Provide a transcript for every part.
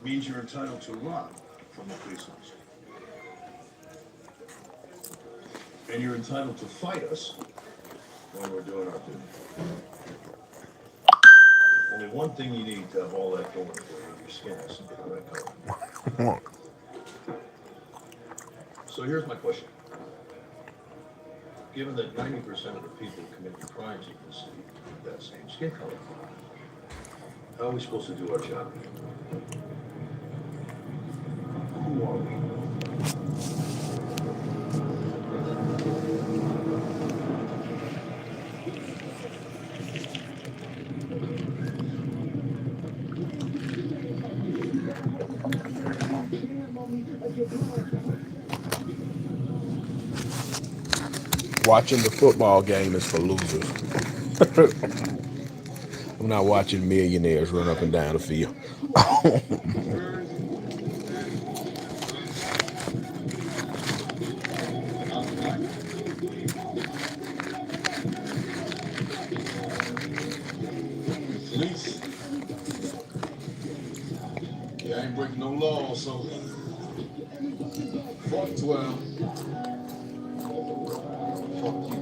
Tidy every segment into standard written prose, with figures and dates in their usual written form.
means you're entitled to run from a police officer. And you're entitled to fight us when we're doing our duty. Only one thing you need to have all that going for you, your skin has some kind of that color. So here's my question. Given that 90% of the people committing crimes you can see have that same skin color, how are we supposed to do our job? Who are we? Watching the football game is for losers. I'm not watching millionaires run up and down the field. Police? Yeah, I ain't breaking no laws, so fuck 12. Fuck you.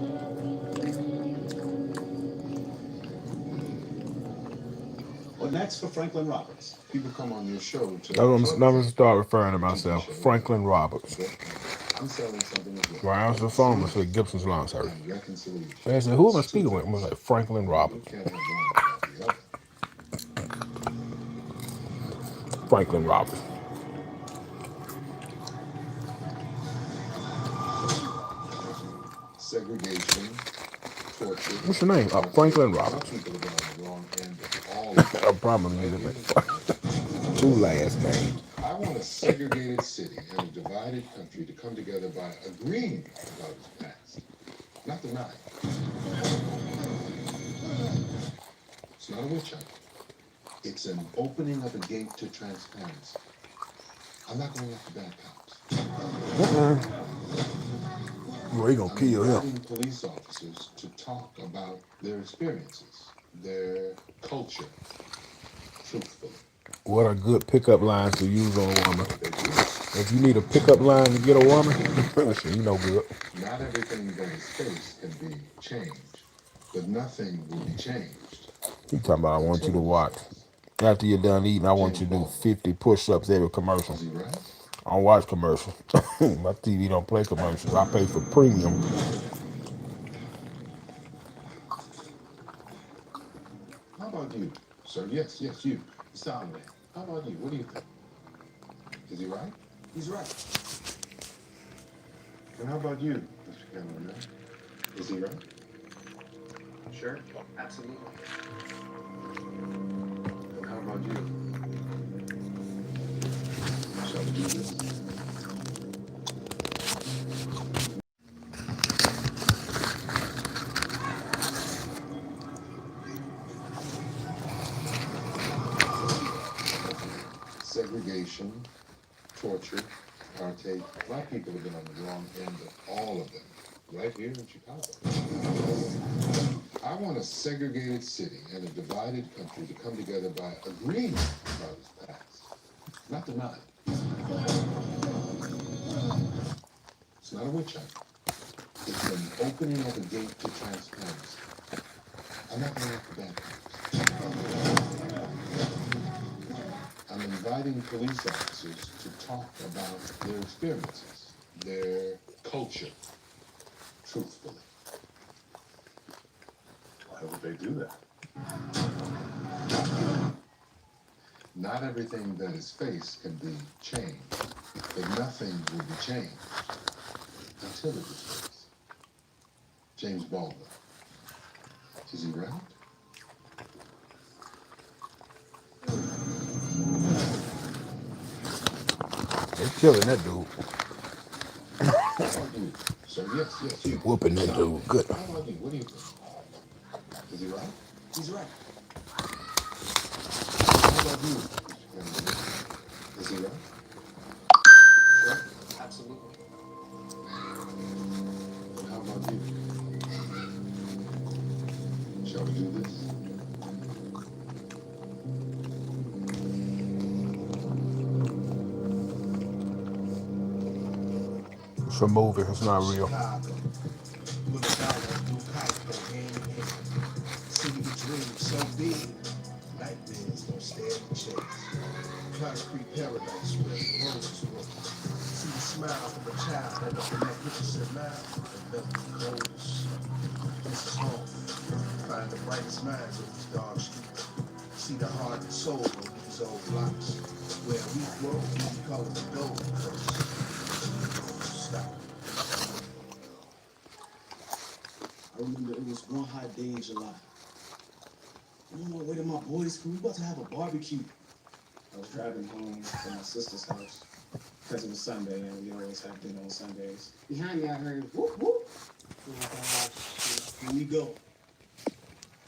Well, next for Franklin Roberts. People come on your show to I'm gonna start referring to myself, Franklin Roberts. I'm selling something as well. When I answer the phone, I say Gibson's Lawn Service. And reconciliation. They say, who am I speaking with? I'm like, Franklin You Roberts. can't have one without the other. Franklin Roberts. Segregation, torture. What's your name? Franklin Roberts. People have been on the wrong end of all of it. A problem is that two last names. I want a segregated city and a divided country to come together by agreeing about its past, not denying. It's not a witch hunt. It's an opening of a gate to transparency. I'm not going after bad cops. Well, he gonna kill him. I'm inviting police officers to talk about their experiences, their culture, truthfully. What are good pickup lines to use on a woman? If you need a pickup line to get a woman, you know good. Not everything that is faced can be changed, but nothing will be changed. He talking about I want you to watch. After you're done eating, I want you to do 50 push-ups every commercial. Is he right? I don't watch commercials. My TV don't play commercials. I pay for premium. How about you, sir? Yes, you. The sound man. How about you? What do you think? Is he right? He's right. And how about you, Mr. Cameraman? Is he right? Sure, absolutely. And how about you? Shall we do this? Segregation, torture, apartheid. Black people have been on the wrong end of all of them, right here in Chicago. I want a segregated city and a divided country to come together by agreeing about its past, not denying. It's not a witch hunt. It's an opening of a gate to transparency. I'm not going after bad cops. I'm inviting police officers to talk about their experiences, their culture, truthfully. Why would they do that? Not everything that is faced can be changed, but nothing will be changed until it is faced. James Baldwin. Is he right? They killing that dude. How about you? So yes, you. Whooping that dude. Good. How about you? What do you think? Is he right? He's right. How about you, Mr. Kennedy? Is he right? Sure, absolutely. And how about you? Shall we do this? It's a movie. It's not real. Chicago. With a dollar and blue kite go hand in hand. See the dream so big, nightmares don't stare at the chase. Concrete paradise where the roses grow. See the smile from a child that up in that Richardson mile and left the coldest. This is home. Find the brightest minds in these dark streets. See the heart and soul of these old blocks. Where we grow, we call it the gold coast. Stop. I remember it was one hot day in July. I'm on my way to my boys' school. We about to have a barbecue. I was driving home from my sister's house because it was Sunday and we always have dinner on Sundays. Behind me, I heard whoop whoop. Here we go.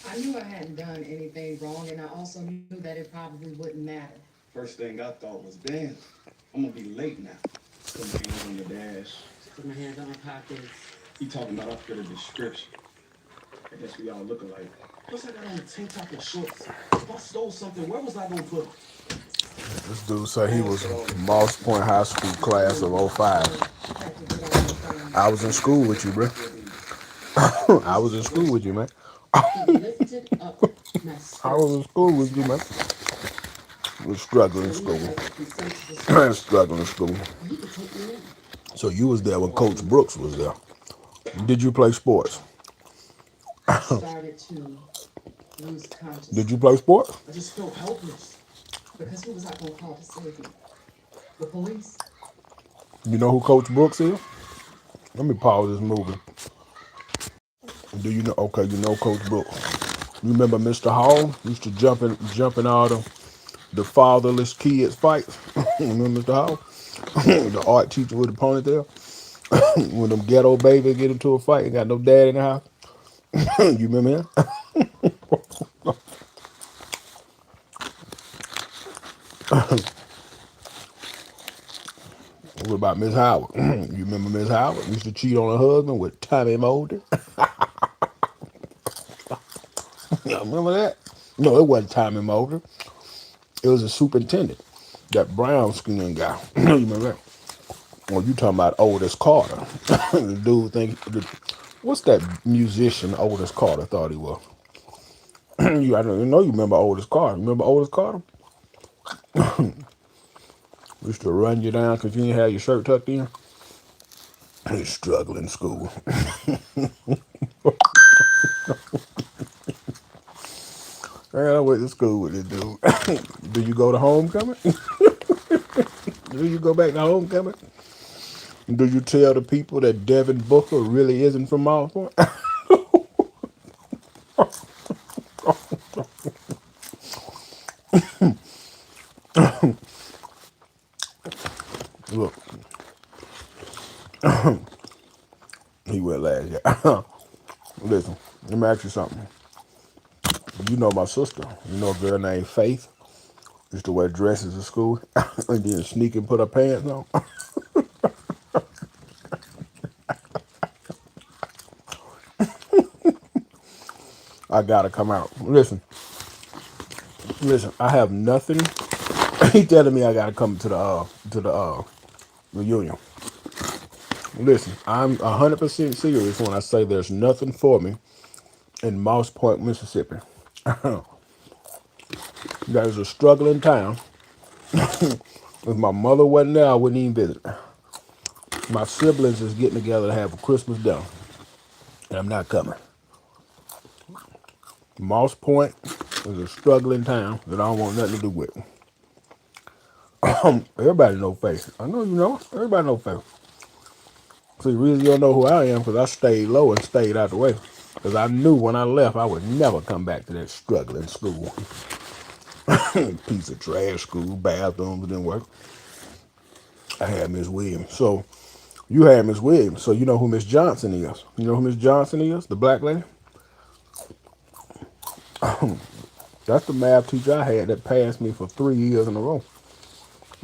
I knew I hadn't done anything wrong, and I also knew that it probably wouldn't matter. First thing I thought was, damn, I'm gonna be late now. Put my hands on the dash. Put my hands on my pockets. He talking about I fit a description. I guess we all look alike. Plus I got on a tank top and shorts. If I stole something, where was I gonna put it? This dude said he was Moss Point High School class of '05. I was in school with you, bro. I was in school with you, man. Lifted up my I was in school with you, man. Was struggling in school. Struggling in school. So you was there when Coach Brooks was there. Did you play sports? started to lose consciousness. Did you play sports? I just felt helpless. Because who was I going to call to save me? The police? You know who Coach Brooks is? Let me pause this movie. Do you know? Okay, you know Coach Brooks. You remember Mr. Hall used to jump in all the fatherless kids fights. Remember Mr. Hall, the art teacher with the ponytail. When them ghetto babies get into a fight and got no dad in the house. You remember him? What about Miss Howard? You remember Miss Howard used to cheat on her husband with Tommy Mulder? You remember that? No, it wasn't Tommy Mulder. It was a superintendent, that brown skinned guy. You remember that? Well, you talking about Otis Carter? The dude what's that musician Otis Carter thought he was? I don't know. You remember Otis Carter? Remember Otis Carter? Used to run you down because you didn't have your shirt tucked in. He's struggling in school. Man, I went to school with this dude. Do you go to homecoming? Do you go back to homecoming? Do you tell the people that Devin Booker really isn't from Mall Point? Look, he went last year. Listen, let me ask you something. You know my sister. You know a girl named Faith. Used to wear dresses to school and then sneak and put her pants on. I gotta come out. Listen. I have nothing. He telling me I gotta come to the reunion. Listen, I'm 100% serious when I say there's nothing for me in Moss Point, Mississippi. That is a struggling town. If my mother wasn't there, I wouldn't even visit. My siblings is getting together to have a Christmas dinner, and I'm not coming. Moss Point is a struggling town that I don't want nothing to do with. Everybody know Faith. I know you know. Everybody know Faith. See, the reason you don't know who I am because I stayed low and stayed out the way. Because I knew when I left, I would never come back to that struggling school. Piece of trash school, bathrooms didn't work. I had Miss Williams. So, you had Miss Williams. So, you know who Miss Johnson is. You know who Miss Johnson is? The black lady? That's the math teacher I had that passed me for 3 years in a row.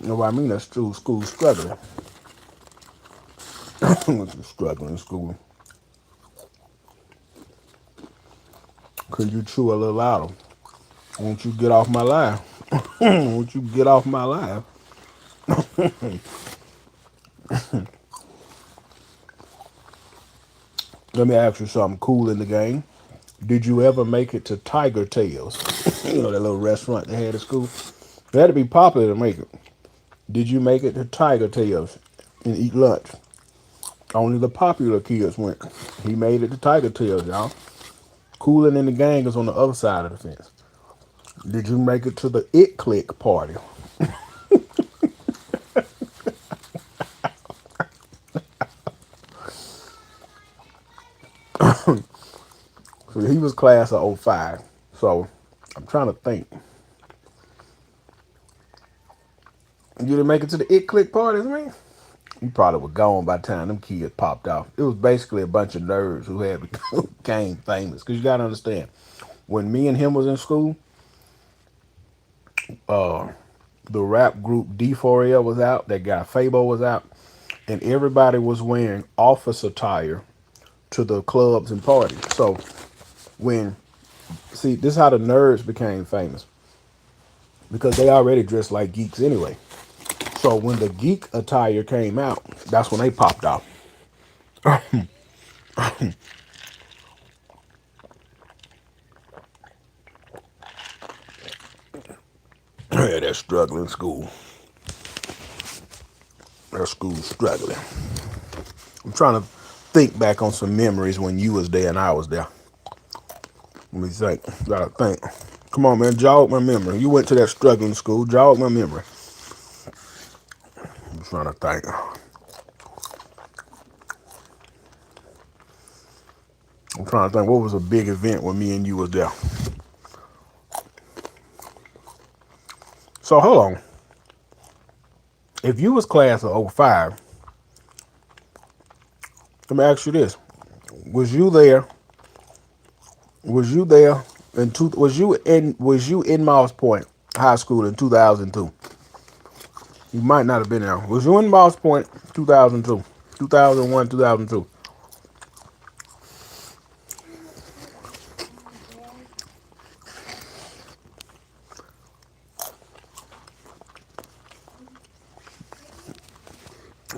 You know what I mean? That's true school struggling. Struggling school. Could you chew a little louder? Won't you get off my live? Won't you get off my live? Let me ask you something cool in the game. Did you ever make it to Tiger Tales? You know that little restaurant they had at school. It had to be popular to make it. Did you make it to Tiger Tales and eat lunch? Only the popular kids went. He made it to Tiger Tales, y'all. Cooling in the gang is on the other side of the fence. Did you make it to the It Click party? So he was class of '05. So I'm trying to think. You didn't make it to the It Click parties, man? You probably were gone by the time them kids popped off. It was basically a bunch of nerds who had became famous. Because you got to understand, when me and him was in school, the rap group D4L was out. That guy Fabo was out. And everybody was wearing office attire to the clubs and parties. So when, see, this is how the nerds became famous. Because they already dressed like geeks anyway. So when the geek attire came out, that's when they popped off. Yeah, that struggling school. That school's struggling. I'm trying to think back on some memories when you was there and I was there. Let me think. Gotta think. Come on, man. Jog my memory. You went to that struggling school. Jog my memory. I'm trying to think. I'm trying to think. What was a big event when me and you was there? So hold on. If you was class of '05, let me ask you this: Was you there? Was you there? Was you in Moss Point High School in 2002? You might not have been there. Was you in Moss Point 2002, 2001, 2002?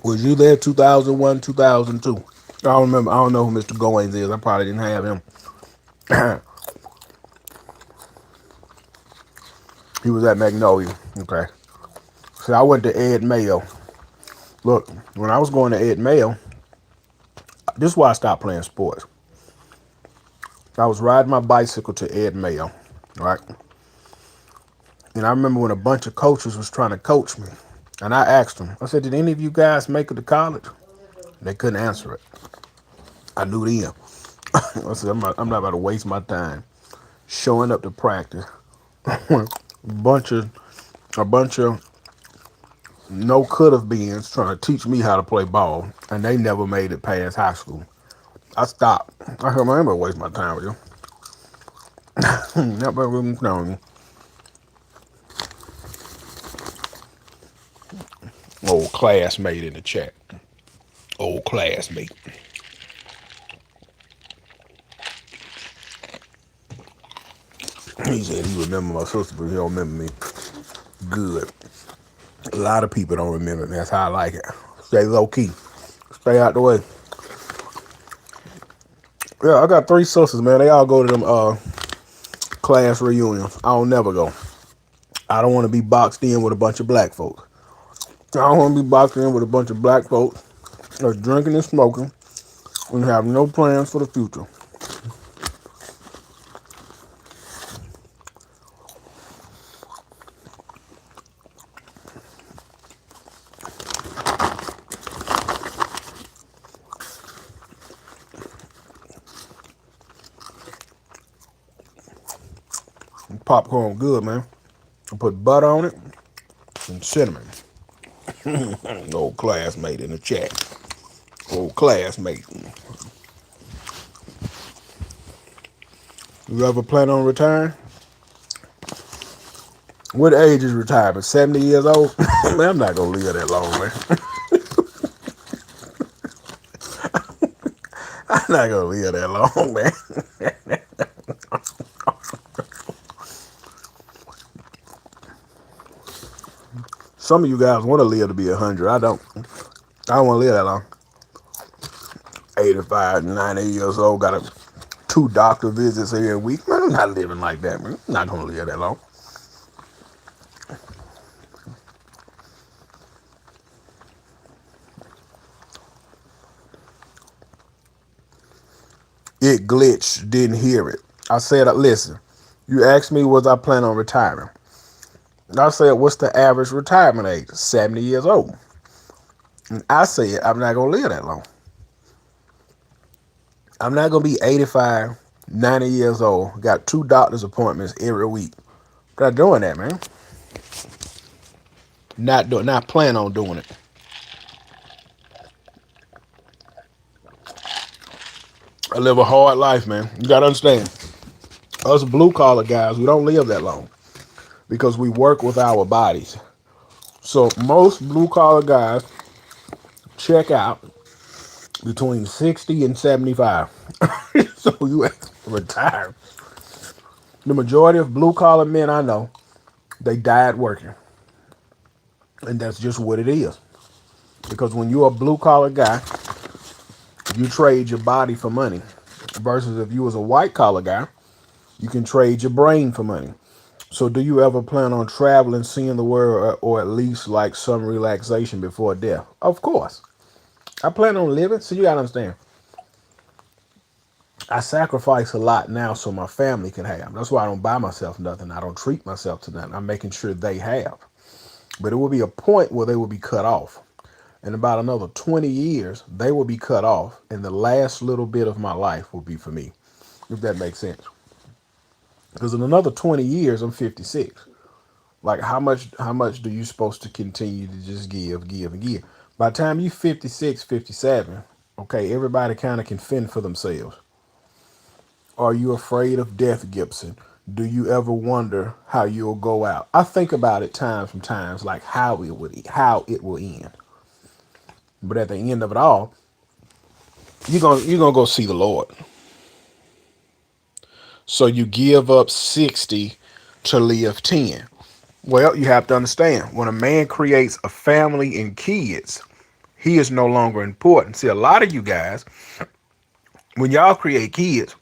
Was you there 2001, 2002? I don't remember. I don't know who Mr. Goins is. I probably didn't have him. He was at Magnolia. Okay. So I went to Ed Mayo. Look, when I was going to Ed Mayo, this is why I stopped playing sports. I was riding my bicycle to Ed Mayo, right? And I remember when a bunch of coaches was trying to coach me. And I asked them, I said, did any of you guys make it to college? They couldn't answer it. I knew them. I said, I'm not about to waste my time showing up to practice. bunch of a bunch of no could have beens trying to teach me how to play ball, and they never made it past high school. I stopped. I said, man, I'm gonna waste my time with you. Not by no. Old classmate in the chat. Old classmate. He said he remember my sister, but he don't remember me. Good. A lot of people don't remember me. That's how I like it. Stay low key. Stay out the way. Yeah, I got 3 sisters, man. They all go to them class reunions. I don't never go. I don't want to be boxed in with a bunch of black folks. I don't want to be boxed in with a bunch of black folks that's drinking and smoking and have no plans for the future. Popcorn good, man. I put butter on it and cinnamon. Old classmate in the chat. Old classmate. You ever plan on retiring? What age is retirement? 70 years old? Man, I'm not gonna live that long, man. I'm not gonna live that long, man. Some of you guys want to live to be 100. I don't. I don't want to live that long. 80, 85, 90 years old, got a two doctor visits every week. Man, I'm not living like that, man. I'm not gonna live that long. It glitched, didn't hear it. I said, listen, you asked me was I plan on retiring. And I said, what's the average retirement age? 70 years old. And I said, I'm not gonna live that long. I'm not gonna be 85, 90 years old, got two doctor's appointments every week. Not doing that, man. Not plan on doing it. I live a hard life, man. You gotta understand. Us blue collar guys, we don't live that long because we work with our bodies. So most blue collar guys check out between 60 and 75. So you retire. The majority of blue collar men I know, they died working. And that's just what it is. Because when you're a blue collar guy, you trade your body for money. Versus if you was a white collar guy, you can trade your brain for money. So do you ever plan on traveling, seeing the world, or at least like some relaxation before death? Of course. I plan on living. So you gotta understand. I sacrifice a lot now so my family can have. That's why I don't buy myself nothing. I don't treat myself to nothing. I'm making sure they have. But it will be a point where they will be cut off. In about another 20 years, they will be cut off, and the last little bit of my life will be for me, if that makes sense. Because in another 20 years, I'm 56. Like how much do you supposed to continue to just give and give? By the time you 56, 57, okay, everybody kind of can fend for themselves. Are you afraid of death, Gibson? Do you ever wonder how you'll go out? I think about it times from times, like how it will end. But at the end of it all, you're gonna go see the Lord. So you give up 60 to live 10. Well, you have to understand when a man creates a family and kids, he is no longer important. See, a lot of you guys, when y'all create kids,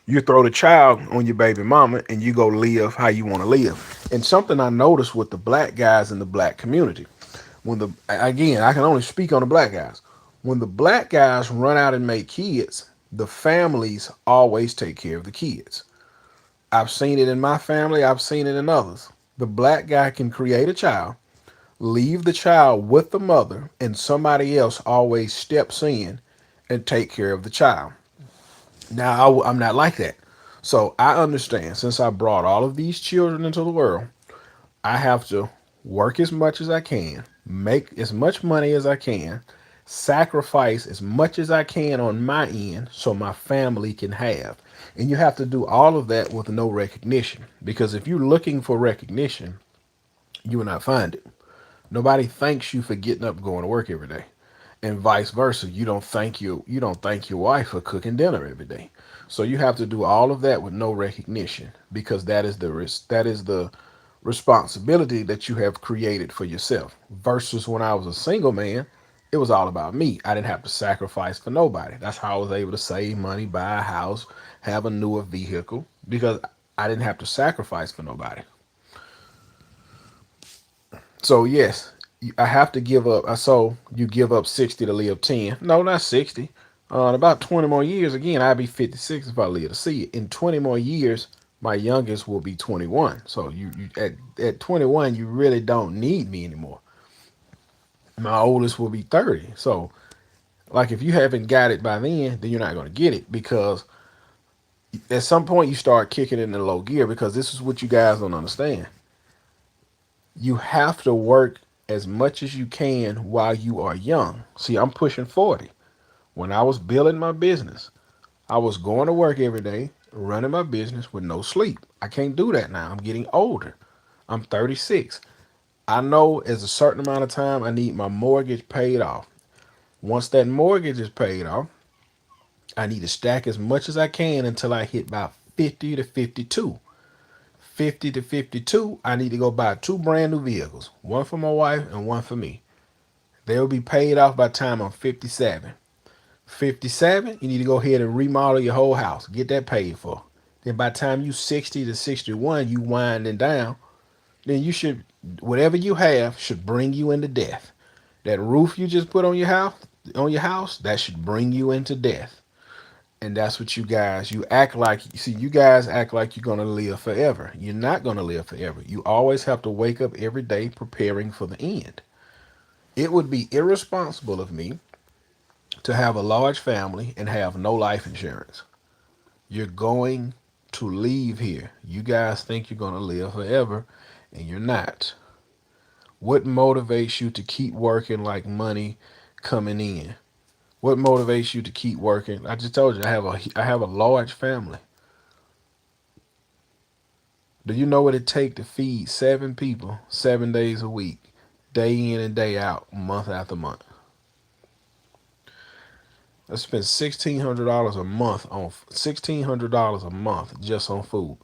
you throw the child on your baby mama and you go live how you want to live. And something I noticed with the black guys in the black community, when the again, I can only speak on the black guys. When the black guys run out and make kids, the families always take care of the kids. I've seen it in my family, I've seen it in others. The black guy can create a child, leave the child with the mother, and somebody else always steps in and take care of the child. Now, I'm not like that. So I understand since I brought all of these children into the world, I have to work as much as I can, make as much money as I can, sacrifice as much as I can on my end so my family can have. And you have to do all of that with no recognition. Because if you're looking for recognition, you will not find it. Nobody thanks you for getting up and going to work every day. And vice versa. You don't thank your wife for cooking dinner every day. So you have to do all of that with no recognition because that is the responsibility that you have created for yourself. Versus when I was a single man, it was all about me. I didn't have to sacrifice for nobody. That's how I was able to save money, buy a house, have a newer vehicle because I didn't have to sacrifice for nobody. So yes, I have to give up. So you give up 60 to live 10. No, not 60. In about 20 more years, again, I'll be 56 if I live to see it. In 20 more years, my youngest will be 21. So you at 21, you really don't need me anymore. My oldest will be 30. So like if you haven't got it by then you're not going to get it because at some point you start kicking in the low gear because this is what you guys don't understand. You have to work as much as you can while you are young. See, I'm pushing 40. When I was building my business, I was going to work every day, running my business with no sleep. I can't do that now. I'm getting older. I'm 36. I know as a certain amount of time I need my mortgage paid off. Once that mortgage is paid off, I need to stack as much as I can until I hit about 50 to 52. 50 to 52, I need to go buy two brand new vehicles, one for my wife and one for me. They'll be paid off by the time I'm 57. 57, you need to go ahead and remodel your whole house. Get that paid for. Then by the time you 60 to 61, you winding down. Then you should, whatever you have should bring you into death. That roof you just put on your house, that should bring you into death. And that's what you act like. See, you guys act like you're gonna live forever. You're not gonna live forever. You always have to wake up every day preparing for the end. It would be irresponsible of me to have a large family and have no life insurance. You're going to leave here. You guys think you're gonna live forever, and you're not. What motivates you to keep working like money coming in? What motivates you to keep working? I just told you I have a large family. Do you know what it takes to feed 7 people 7 days a week, day in and day out, month after month? I spend $1,600 a month on $1,600 a month just on food.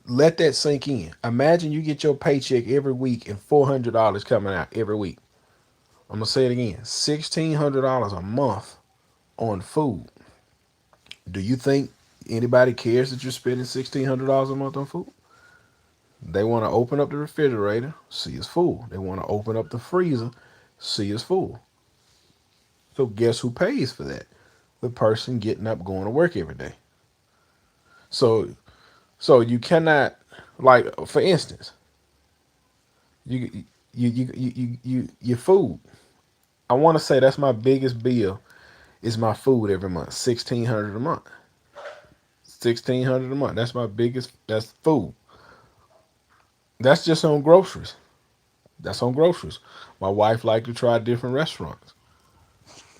Let that sink in. Imagine you get your paycheck every week and $400 coming out every week. I'm gonna say it again: $1,600 a month on food. Do you think anybody cares that you're spending $1,600 a month on food? They want to open up the refrigerator, see it's full. They want to open up the freezer, see it's full. So guess who pays for that? The person getting up, going to work every day. So you cannot, like, for instance, your food. I want to say that's my biggest bill is my food every month. 1,600 a month. 1,600 a month. That's my biggest. That's food. That's just on groceries. That's on groceries. My wife like to try different restaurants,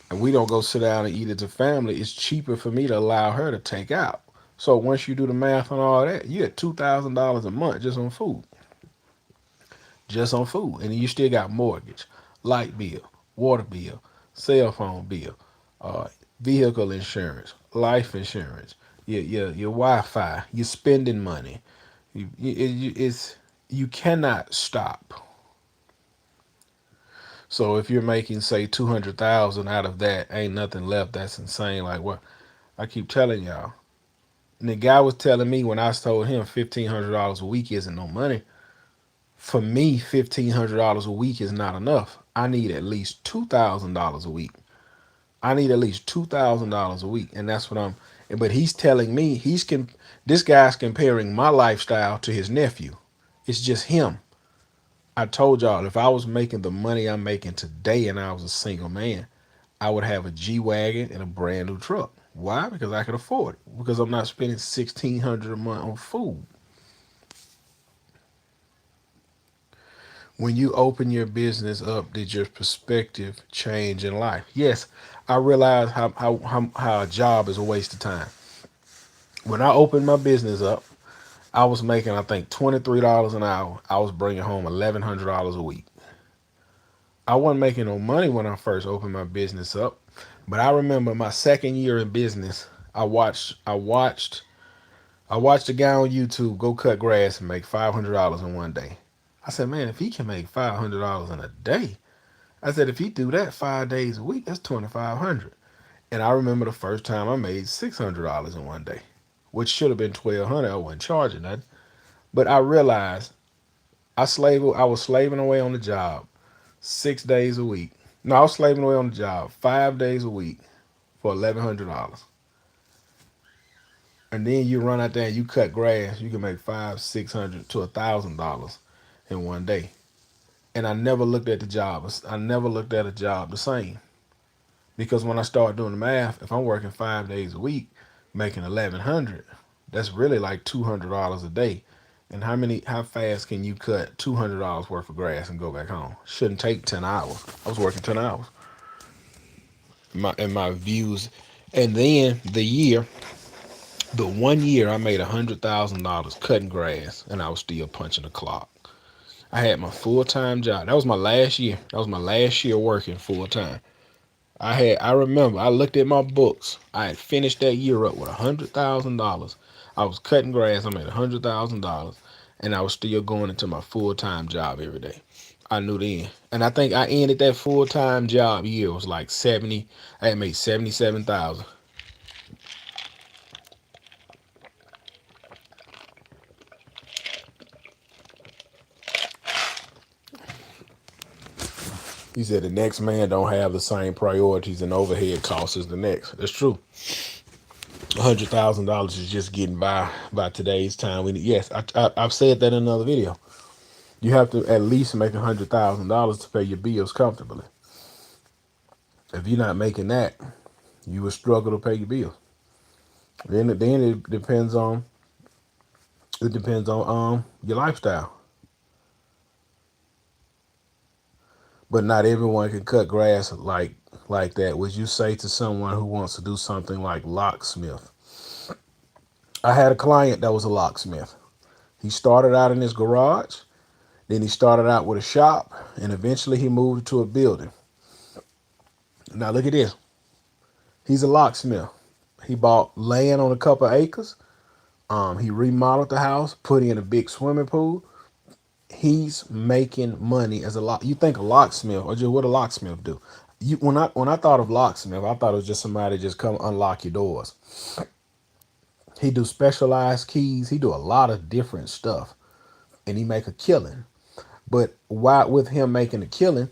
and we don't go sit down and eat as a family. It's cheaper for me to allow her to take out. So once you do the math on all that, you get $2,000 a month just on food. Just on food. And then you still got mortgage, light bill, water bill, cell phone bill, uh, vehicle insurance, life insurance, your Wi-Fi, your spending money. You cannot stop. So if you're making, say, 200,000 out of that, ain't nothing left. That's insane. Like what I keep telling y'all. And the guy was telling me when I told him $1,500 a week isn't no money. For me, $1,500 a week is not enough. I need at least $2,000 a week. I need at least $2,000 a week, and that's what I'm. But he's telling me this guy's comparing my lifestyle to his nephew. It's just him. I told y'all if I was making the money I'm making today and I was a single man, I would have a G wagon and a brand new truck. Why? Because I could afford it. Because I'm not spending $1,600 a month on food. When you open your business up, did your perspective change in life? Yes, I realized how a job is a waste of time. When I opened my business up, I was making, I think, $23 an hour. I was bringing home $1,100 a week. I wasn't making no money when I first opened my business up, but I remember my second year in business, I watched a guy on YouTube go cut grass and make $500 in one day. I said, man, if he can make $500 in a day, I said, if he do that 5 days a week, that's 2,500. And I remember the first time I made $600 in one day, which should have been 1,200. I wasn't charging that, but I realized I was slaving away on the job 6 days a week. No, I was slaving away on the job 5 days a week for $1,100. And then you run out there and you cut grass, you can make 500, $600 to $1,000 in one day. And I never looked at the job. I never looked at a job the same. Because when I start doing the math, if I'm working 5 days a week, making 1,100, that's really like $200 a day. And how fast can you cut $200 worth of grass and go back home? Shouldn't take 10 hours. I was working 10 hours. My views. And then the 1 year I made $100,000 cutting grass and I was still punching the clock. I had my full-time job. That was my last year. That was my last year working full-time. I remember I looked at my books. I had finished that year up with $100,000. I was cutting grass. I made $100,000 and I was still going into my full-time job every day. I knew then. And I think I ended that full time job year. It was like 70. I had made 77,000. He said the next man don't have the same priorities and overhead costs as the next. That's true. $100,000 is just getting by today's time. Yes, I've said that in another video. You have to at least make $100,000 to pay your bills comfortably. If you're not making that, you will struggle to pay your bills. Then it depends on your lifestyle. But not everyone can cut grass like that. Would you say to someone who wants to do something like locksmith? I had a client that was a locksmith. He started out in his garage, then he started out with a shop, and eventually he moved to a building. Now look at this. He's a locksmith. He bought land on a couple of acres. He remodeled the house, put in a big swimming pool. He's making money as a lock. You think a locksmith, or just what a locksmith do? When I thought of locksmith, I thought it was just somebody just come unlock your doors. He do specialized keys. He do a lot of different stuff, and he make a killing. But why with him making a killing,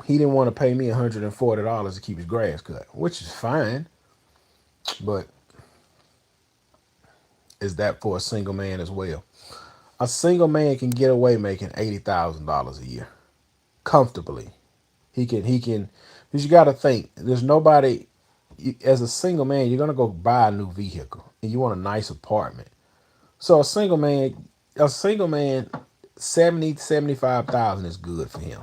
he didn't want to pay me $140 to keep his grass cut, which is fine. But is that for a single man as well? A single man can get away making $80,000 a year comfortably. He can, because you got to think. There's nobody. As a single man, you're gonna go buy a new vehicle, and you want a nice apartment. So a single man, 75,000 is good for him.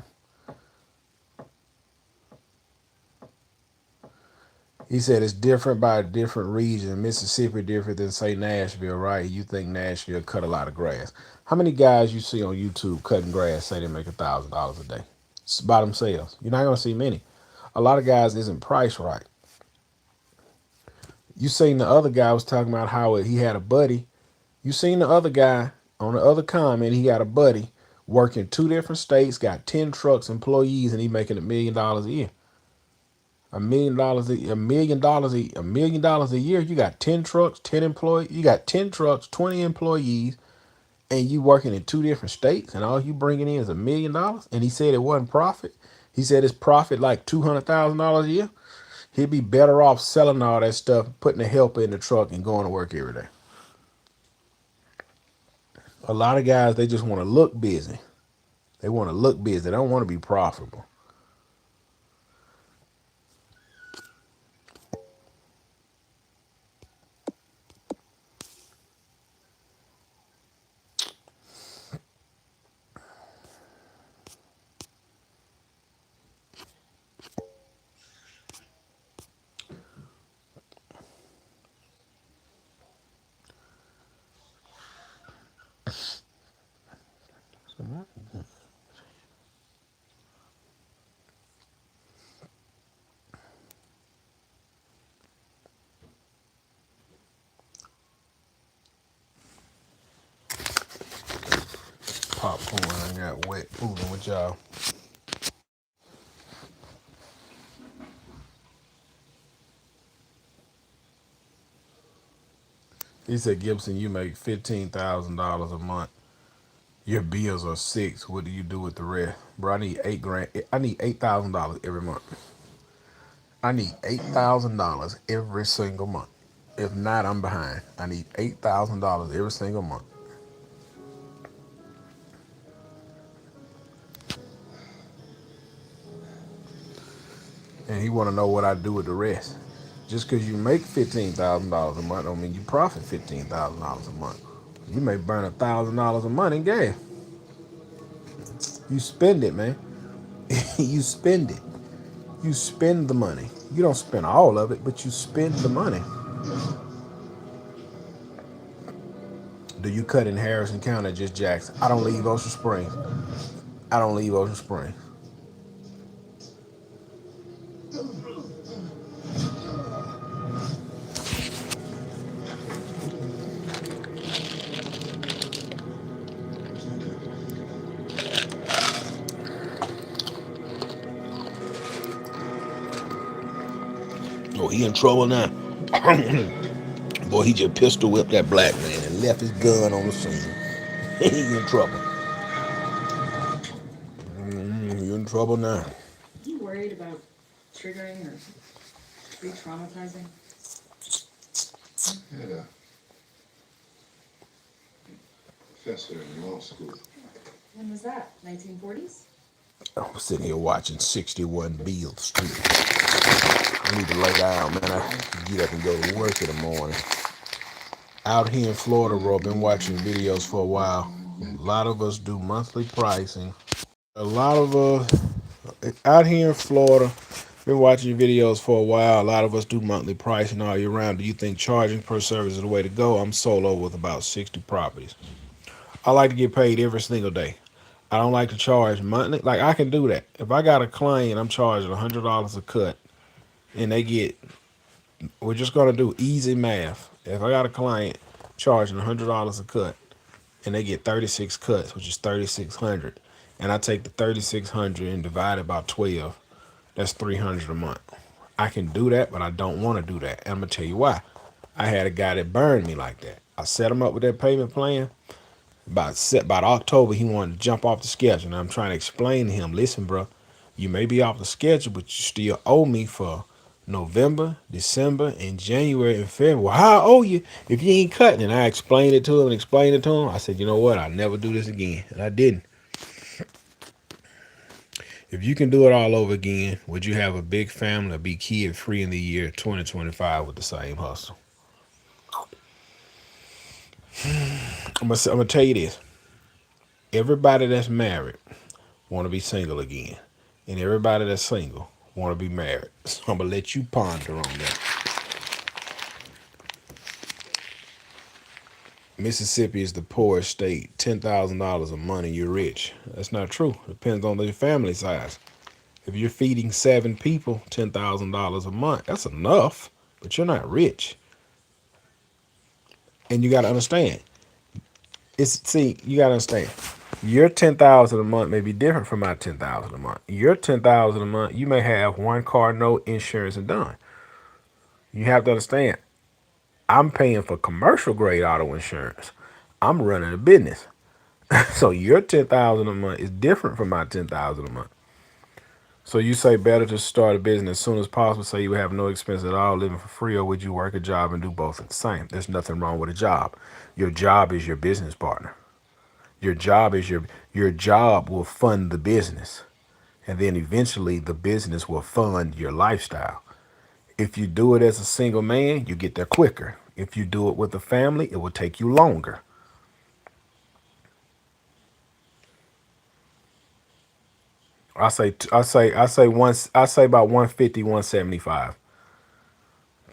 He said it's different by a different region. Mississippi different than say Nashville, right? You think Nashville cut a lot of grass? How many guys you see on YouTube cutting grass say they make $1,000 a day? It's by themselves. You're not gonna see many. A lot of guys isn't priced right. You seen the other guy was talking about how he had a buddy. You seen the other guy on the other comment. He got a buddy working 2 different states, got 10 trucks, employees, and he making $1 million a year. $1 million, $1 million a year. You got 10 trucks, 10 employees. You got 10 trucks, 20 employees, and you working in 2 different states, and all you bringing in is $1 million. And he said it wasn't profit. He said it's profit like $200,000 a year. He'd be better off selling all that stuff, putting a helper in the truck, and going to work every day. A lot of guys, they just want to look busy. They want to look busy. They don't want to be profitable. Popcorn, I got wet fooling with y'all. He said, Gibson, you make $15,000 a month. Your bills are six. What do you do with the rest? Bro, I need 8 grand. I need $8,000 every month. I need $8,000 every single month. If not, I'm behind. I need $8,000 every single month. And he want to know what I do with the rest. Just because you make $15,000 a month don't mean you profit $15,000 a month. You may burn $1,000 a month in gas. You spend it, man. You spend it. You spend the money. You don't spend all of it, but you spend the money. Do you cut in Harrison County or just Jackson? I don't leave Ocean Springs. I don't leave Ocean Springs. Oh, he in trouble now. Boy, he just pistol whipped that black man and left his gun on the scene. He in trouble. He in trouble now. You worried about triggering or re-traumatizing? I had a professor in law school. When was that? 1940s? I'm sitting here watching 61 Beale Street. I need to lay down, man. I get up and go to work in the morning. Out here in Florida, bro, I've been watching videos for a while. A lot of us do monthly pricing. A lot of us out here in Florida, been watching videos for a while. A lot of us do monthly pricing all year round. Do you think charging per service is the way to go? I'm solo with about 60 properties. I like to get paid every single day. I don't like to charge monthly. Like, I can do that. If I got a client, I'm charging $100 a cut, and they get. We're just gonna do easy math. If I got a client charging $100 a cut, and they get 36 cuts, which is 3,600, and I take the 3,600 and divide it by 12, that's 300 a month. I can do that, but I don't want to do that. And I'm gonna tell you why. I had a guy that burned me like that. I set him up with that payment plan. About October, he wanted to jump off the schedule, and I'm trying to explain to him, listen, bro, you may be off the schedule, but you still owe me for November, December, and January and February. Well, how I owe you if you ain't cutting? And I explained it to him and explained it to him. I said, you know what? I'll never do this again. And I didn't. If you can do it all over again, would you have a big family or be kid free in the year 2025 with the same hustle? I'm gonna tell you this. Everybody that's married want to be single again. And everybody that's single want to be married. So I'm gonna let you ponder on that. Mississippi is the poorest state. $10,000 a month and you're rich. That's not true. Depends on your family size. If you're feeding 7 people, $10,000 a month, that's enough, but you're not rich. And you gotta understand. You gotta understand. Your 10,000 a month may be different from my 10,000 a month. Your 10,000 a month, you may have one car, no insurance, and done. You have to understand. I'm paying for commercial grade auto insurance. I'm running a business. So your 10,000 a month is different from my 10,000 a month. So you say better to start a business as soon as possible, so you have no expense at all, living for free, or would you work a job and do both at the same? There's nothing wrong with a job. Your job is your business partner. Your job will fund the business. And then eventually the business will fund your lifestyle. If you do it as a single man, you get there quicker. If you do it with a family, it will take you longer. I say about 150, 175.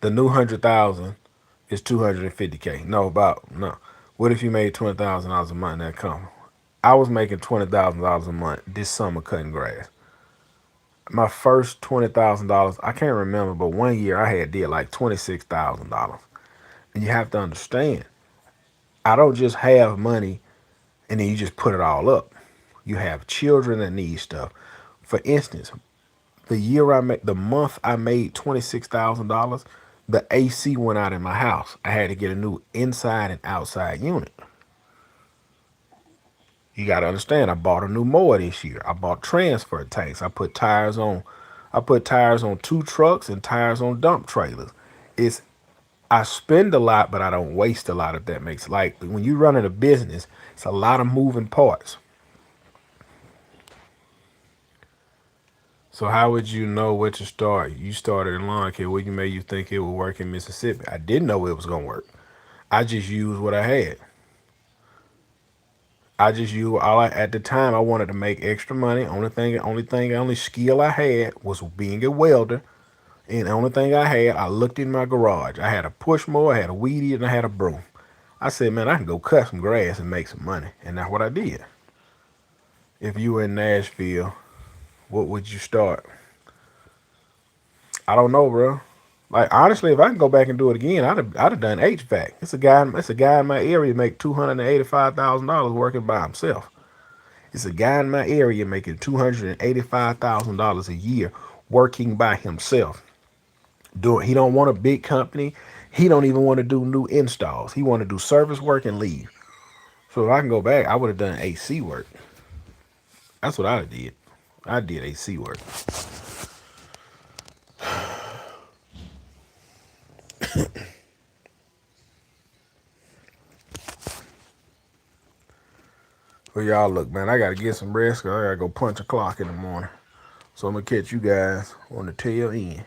The new 100,000 is 250K. No. What if you made $20,000 a month in that company? I was making $20,000 a month this summer cutting grass. My first $20,000, I can't remember, but one year I had did like $26,000. And you have to understand, I don't just have money and then you just put it all up. You have children that need stuff. For instance, the month I made $26,000, the AC went out in my house. I had to get a new inside and outside unit. You got to understand, I bought a new mower this year. I bought transfer tanks. I put tires on 2 trucks and tires on dump trailers. It's I spend a lot, but I don't waste a lot, if that makes, like, when you running a business, it's a lot of moving parts. So how would you know where to start? You started in lawn care. What made you think it would work in Mississippi? I didn't know it was gonna work. I just used what I had. At the time I wanted to make extra money. Only skill I had was being a welder. And the only thing I had, I looked in my garage. I had a push mower, I had a weed eater, and I had a broom. I said, man, I can go cut some grass and make some money. And that's what I did. If you were in Nashville, what would you start? I don't know, bro. Like, honestly, if I can go back and do it again, I'd have done HVAC. It's a guy in my area make $285,000 working by himself. It's a guy in my area making $285,000 a year working by himself. He don't want a big company. He don't even want to do new installs. He want to do service work and leave. So if I can go back, I would have done AC work. That's what I did. I did AC work. Well, y'all look, man, I got to get some rest because I got to go punch a clock in the morning. So I'm going to catch you guys on the tail end.